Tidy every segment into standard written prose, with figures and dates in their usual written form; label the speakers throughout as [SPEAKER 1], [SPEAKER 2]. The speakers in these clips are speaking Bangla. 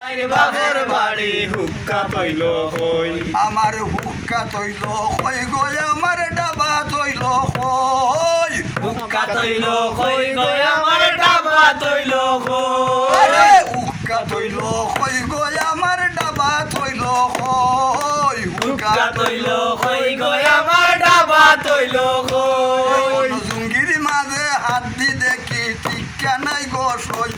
[SPEAKER 1] আরে বাপের বাড়ি হুক্কা তৈল কই
[SPEAKER 2] আমার হুক্কা তৈল কই গো আমার ডাবা তৈল কই
[SPEAKER 1] হুক্কা তৈল কই গো আমার ডাবা তৈল কই
[SPEAKER 2] আরে হুক্কা তৈল কই গো আমার ডাবা তৈল কই
[SPEAKER 1] হুক্কা তৈল কই গো আমার ডাবা তৈল কই
[SPEAKER 2] জুঙ্গির মাঝে হাত দি দেখি টিকা নাই গো সই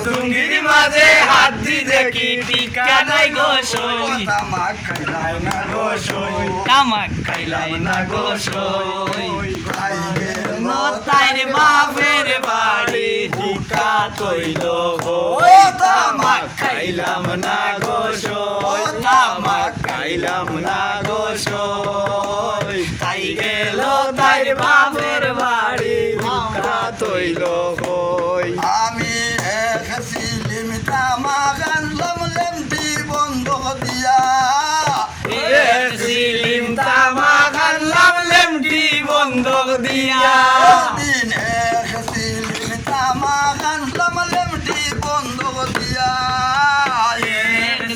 [SPEAKER 1] জুঙ্গির মাঝে হাত দি দেখি টিকা নাই গো সই
[SPEAKER 2] তামাক খাইলাম না গো সই
[SPEAKER 1] তামাক খাইলাম না গো সই
[SPEAKER 2] ভাই গেল
[SPEAKER 1] তাইরে বাপের বাড়ি হুক্কা তৈল গো তামাক খাইলাম না গো সই তামাক খাইলাম না গো সই তাই গেল তাইরে বাপের বাড়ি হুক্কা তৈল কই
[SPEAKER 2] আমি এক সিলিম তামাক আনলাম লেমটি বন্ধ দিয়া
[SPEAKER 1] সিলিম তামাক আনলাম লেমটি বন্ধক দিয়া
[SPEAKER 2] দিন এক সিলিম তামাক আনলাম লেমটি বন্ধ দিয়া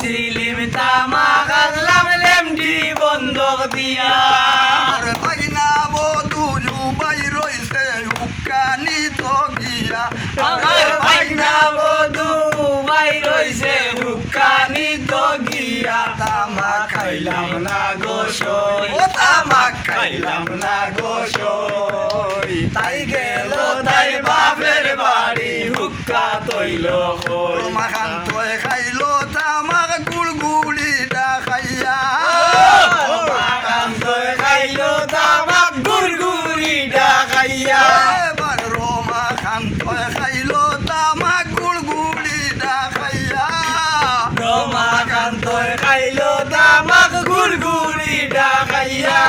[SPEAKER 1] সিলিম তামাক আনলাম লেমটি বন্ধক দিয়া
[SPEAKER 2] আর বাগিনা বধু বাই রইছে হুক্কানি তো গিয়া
[SPEAKER 1] আমার ভাইনা বধু ভাই রইছে হুক্কানি তো গিয়া তামাক খাইলাম না গো সই তামাক খাইলাম না গো সই তাই গেল তাই বাপের বাড়ি হুক্কা তৈল কই
[SPEAKER 2] মাখান তোয় খাইলো তামাক গুড়গুড়ি খাইয়া
[SPEAKER 1] খাইলো তামাক গুড়গুড়ি ডাকাইয়া
[SPEAKER 2] এবার রোমা খান তোয় খাইলো তামাক গুড়গুড়ি খাইয়া
[SPEAKER 1] রমাকান্ত খাইলো তামাক গুড়গুড়ি ডাকাইয়া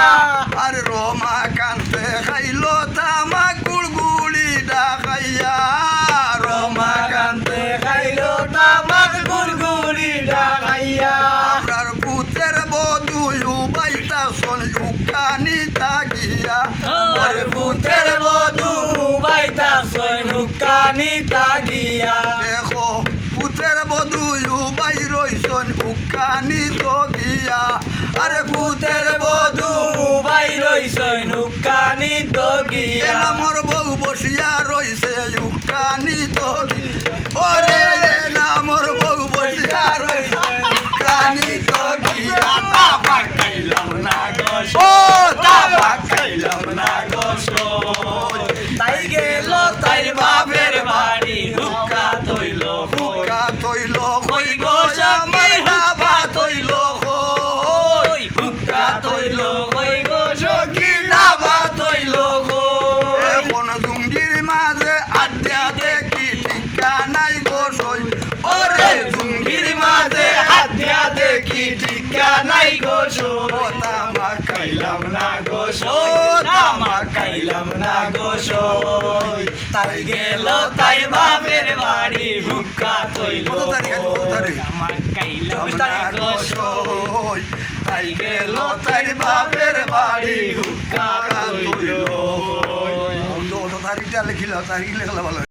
[SPEAKER 2] আর রোমা কান্তে খাইলো তামাক গুড়গুড়ি খাইয়া
[SPEAKER 1] রমাকান্ত খাইলো তামাক গুড়গুড়ি ডাকাইয়া
[SPEAKER 2] আপনার পুতের বধু বাইতা শোন হুক্কানি তাগিয়া
[SPEAKER 1] আর ভূতের বধু বাইতা সই হুক্কানি তাগিয়া
[SPEAKER 2] দেখো পুতের বধু বাই রইছন হুক্কানি তো গিয়া আরে
[SPEAKER 1] ভূতের বধু বাই রইছে হুক্কানি তো গিয়া
[SPEAKER 2] আমার বউ বসিয়া রইছে হুক্কানি তো ওরে নামর বউ বসিয়া রইছে হুক্কানি তো গিয়া
[SPEAKER 1] তামাক খাইলাম না গো
[SPEAKER 2] ও
[SPEAKER 1] তামাক খাইলাম না গো সই তাই গেল তাই বাপের বাড়ি হুক্কা তৈল
[SPEAKER 2] হুক্কা তৈল
[SPEAKER 1] কই গো
[SPEAKER 2] আমার বাবা তৈল
[SPEAKER 1] কই হুক্কা তৈল কই গো সখী ডাবা তৈল কই
[SPEAKER 2] এখন জুঙ্গির মাঝে আড্ডা দেখি টিকা নাই গো সই
[SPEAKER 1] ওরে জুঙ্গির মাঝে হাত দিয়া দেখি টিকা নাই গো সই
[SPEAKER 2] তামাক
[SPEAKER 1] খাইলাম না গো সই তামাক খাইলাম না গো সই তাই গেল তাই বাপের বাড়ি হুক্কা তৈল
[SPEAKER 2] কত তারিখ আছে, কত তারিখ?
[SPEAKER 1] তামাক খাইলাম না
[SPEAKER 2] তামাক
[SPEAKER 1] গো সই তাই গেল তাই বাপের বাড়ি হুক্কা তৈল
[SPEAKER 2] তারিখটা লিখিল তারিখ লেখলা ভালো